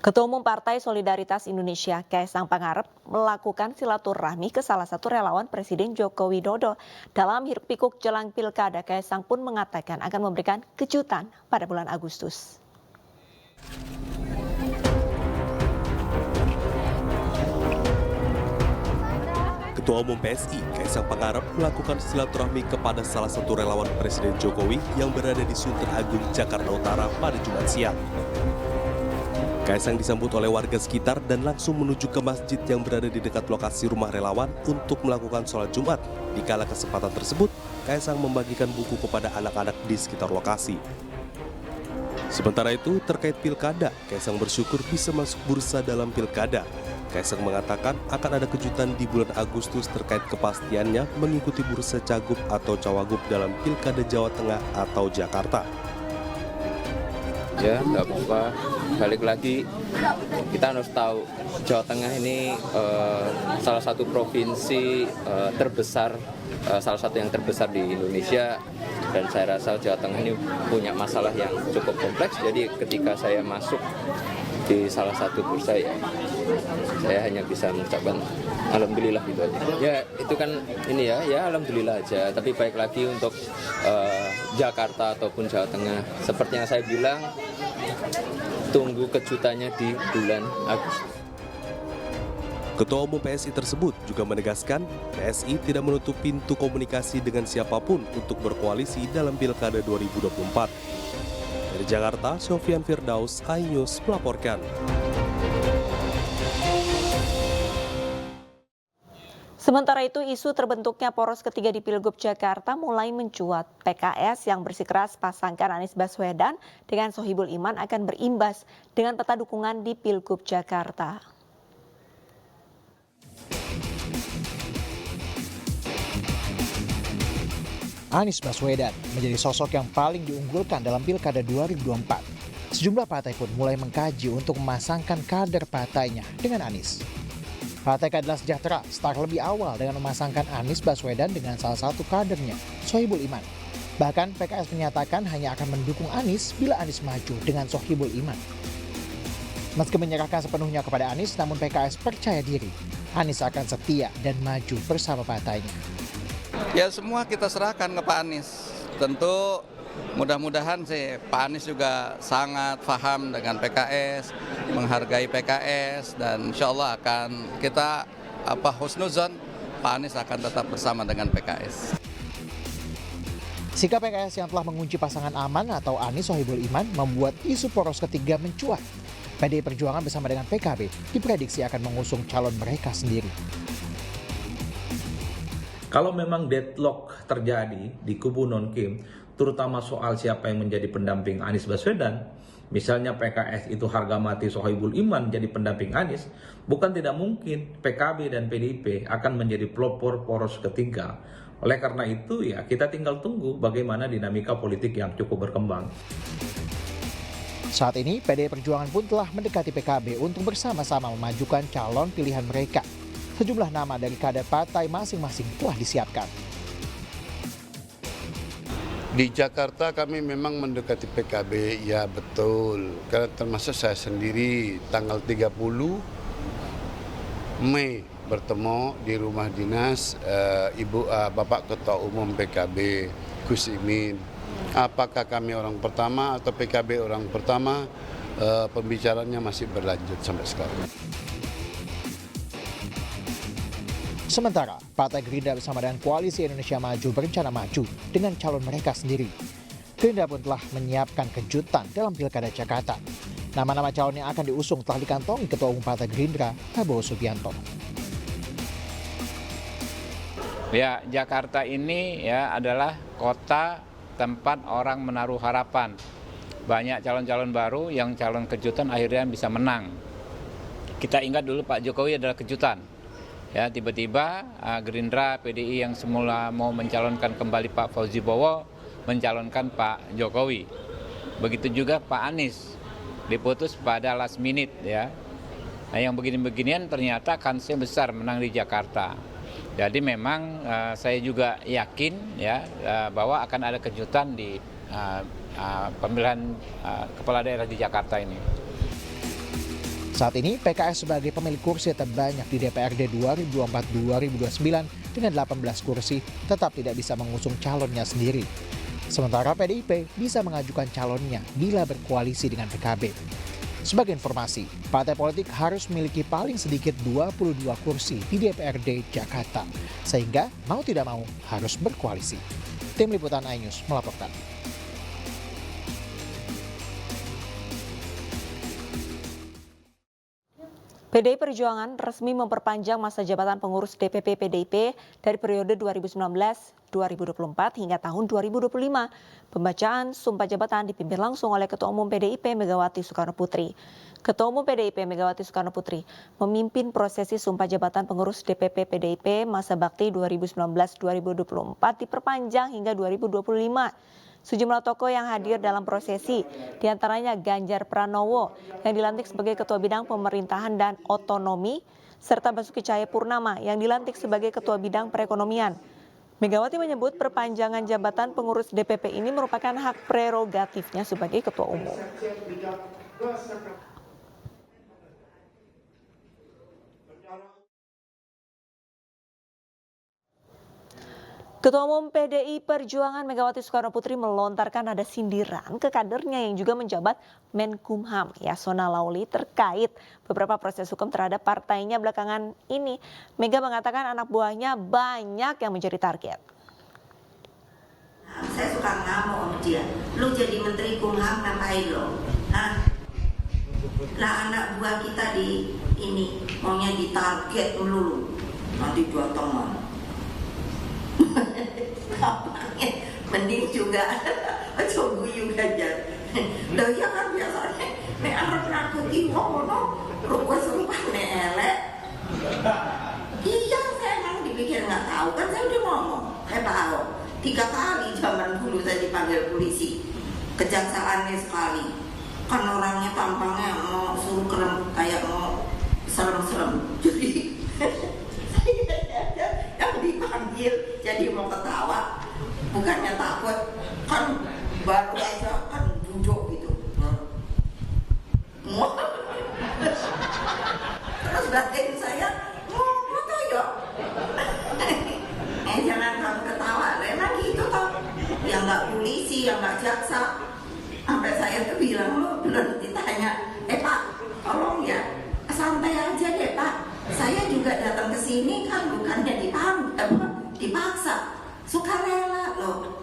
Ketua Umum Partai Solidaritas Indonesia, Kaisang Pangarep, melakukan silaturahmi ke salah satu relawan Presiden Joko Widodo. Dalam hiruk-pikuk jelang pilkada, Kaisang pun mengatakan akan memberikan kejutan pada bulan Agustus. Ketua Umum PSI, Kaisang Pangarep, melakukan silaturahmi kepada salah satu relawan Presiden Jokowi yang berada di Sunter Agung, Jakarta Utara pada Jumat siang. Kaisang disambut oleh warga sekitar dan langsung menuju ke masjid yang berada di dekat lokasi rumah relawan untuk melakukan sholat Jumat. Di kala kesempatan tersebut, Kaisang membagikan buku kepada anak-anak di sekitar lokasi. Sementara itu, terkait pilkada, Kaisang bersyukur bisa masuk bursa dalam pilkada. Kaisang mengatakan akan ada kejutan di bulan Agustus terkait kepastiannya mengikuti bursa cagup atau cawagup dalam pilkada Jawa Tengah atau Jakarta. Ya, nggak apa-apa. Balik lagi, kita harus tahu Jawa Tengah ini salah satu provinsi terbesar, salah satu yang terbesar di Indonesia. Dan saya rasa Jawa Tengah ini punya masalah yang cukup kompleks. Jadi ketika saya masuk di salah satu bursa, ya saya hanya bisa mengucapkan alhamdulillah gitu aja. Ya itu kan ini ya alhamdulillah aja. Tapi baik lagi untuk Jakarta ataupun Jawa Tengah, seperti yang saya bilang, tunggu kejutannya di bulan Agustus. Ketua Umum PSI tersebut juga menegaskan PSI tidak menutup pintu komunikasi dengan siapapun untuk berkoalisi dalam Pilkada 2024. Dari Jakarta, Sofyan Firdaus, iNews melaporkan. Sementara itu, isu terbentuknya poros ketiga di Pilgub Jakarta mulai mencuat. PKS yang bersikeras pasangkan Anies Baswedan dengan Sohibul Iman akan berimbas dengan peta dukungan di Pilgub Jakarta. Anies Baswedan menjadi sosok yang paling diunggulkan dalam Pilkada 2024. Sejumlah partai pun mulai mengkaji untuk memasangkan kader partainya dengan Anies. Partai Keadilan Sejahtera start lebih awal dengan memasangkan Anies Baswedan dengan salah satu kadernya, Sohibul Iman. Bahkan PKS menyatakan hanya akan mendukung Anies bila Anies maju dengan Sohibul Iman. Meski menyerahkan sepenuhnya kepada Anies, namun PKS percaya diri Anies akan setia dan maju bersama partainya. Ya semua kita serahkan ke Pak Anies. Tentu mudah-mudahan sih Pak Anies juga sangat paham dengan PKS, menghargai PKS, dan insya Allah akan kita husnuzon Pak Anies akan tetap bersama dengan PKS. Sikap PKS yang telah mengunci pasangan aman atau Anies Sohibul Iman membuat isu poros ketiga mencuat. PDI Perjuangan bersama dengan PKB diprediksi akan mengusung calon mereka sendiri. Kalau memang deadlock terjadi di kubu non-Kim, terutama soal siapa yang menjadi pendamping Anies Baswedan, misalnya PKS itu harga mati Sohibul Iman jadi pendamping Anies, bukan tidak mungkin PKB dan PDIP akan menjadi pelopor poros ketiga. Oleh karena itu ya kita tinggal tunggu bagaimana dinamika politik yang cukup berkembang. Saat ini PDI Perjuangan pun telah mendekati PKB untuk bersama-sama memajukan calon pilihan mereka. Sejumlah nama dari kader partai masing-masing telah disiapkan. Di Jakarta kami memang mendekati PKB, ya betul. Karena termasuk saya sendiri tanggal 30 Mei bertemu di rumah dinas Bapak Ketua Umum PKB, Gus Imin. Apakah kami orang pertama atau PKB orang pertama, pembicaraannya masih berlanjut sampai sekarang. Sementara, Partai Gerindra bersama dengan Koalisi Indonesia Maju berencana maju dengan calon mereka sendiri. Gerindra pun telah menyiapkan kejutan dalam Pilkada Jakarta. Nama-nama calon yang akan diusung telah dikantongi Ketua Umum Partai Gerindra, Prabowo Subianto. Ya, Jakarta ini ya adalah kota tempat orang menaruh harapan. Banyak calon-calon baru yang calon kejutan akhirnya bisa menang. Kita ingat dulu Pak Jokowi adalah kejutan. Ya, tiba-tiba Gerindra, PDI yang semula mau mencalonkan kembali Pak Fauzi Bowo mencalonkan Pak Jokowi. Begitu juga Pak Anies diputus pada last minute ya. Nah, yang begini-beginian ternyata kansnya besar menang di Jakarta. Jadi memang saya juga yakin ya bahwa akan ada kejutan di pemilihan kepala daerah di Jakarta ini. Saat ini PKS sebagai pemilik kursi terbanyak di DPRD 2024-2029 dengan 18 kursi tetap tidak bisa mengusung calonnya sendiri. Sementara PDIP bisa mengajukan calonnya bila berkoalisi dengan PKB. Sebagai informasi, partai politik harus memiliki paling sedikit 22 kursi di DPRD Jakarta, sehingga mau tidak mau harus berkoalisi. Tim Liputan iNews melaporkan. PDI Perjuangan resmi memperpanjang masa jabatan pengurus DPP PDIP dari periode 2019-2024 hingga tahun 2025. Pembacaan sumpah jabatan dipimpin langsung oleh Ketua Umum PDIP Megawati Soekarnoputri. Ketua Umum PDIP Megawati Soekarnoputri memimpin prosesi sumpah jabatan pengurus DPP PDIP masa bakti 2019-2024 diperpanjang hingga 2025. Sejumlah tokoh yang hadir dalam prosesi, diantaranya Ganjar Pranowo yang dilantik sebagai Ketua Bidang Pemerintahan dan Otonomi, serta Basuki Cahayapurnama yang dilantik sebagai Ketua Bidang Perekonomian. Megawati menyebut perpanjangan jabatan pengurus DPP ini merupakan hak prerogatifnya sebagai Ketua Umum. Ketua Umum PDI Perjuangan Megawati Soekarnoputri melontarkan nada sindiran ke kadernya yang juga menjabat Menkumham Yasona Lauli terkait beberapa proses hukum terhadap partainya belakangan ini. Mega mengatakan anak buahnya banyak yang menjadi target. Saya suka ngamuk sama dia. Lu jadi Menteri Kumham ngapain lo? Hah? Lah anak buah kita di ini maunya ditarget melulu. Nanti datang mending juga coba juga aja. Loh ya kan biasanya nek arep nakuti wong ngono rukun sumpah nek elek. Iya saya emang dipikir nggak tahu kan saya udah ngomong. Saya tahu 3 kali zaman dulu saya dipanggil polisi, kejaksaannya sekali. Kan orangnya tampangnya mau suruh kerem kayak mau serem-serem. Jadi yang dipanggil jadi mau ketawa, bukannya takut, kan baru aja kan duduk gitu. Terus batin saya, mau tuh yuk. Jangan kamu ketawa, emang gitu toh. Yang nggak polisi, yang nggak jaksa. Sampai saya tuh bilang, lo belum ditanya, Pak, tolong ya, santai aja deh Pak. Saya juga datang ke sini kan bukannya dipaksa, sukarela loh.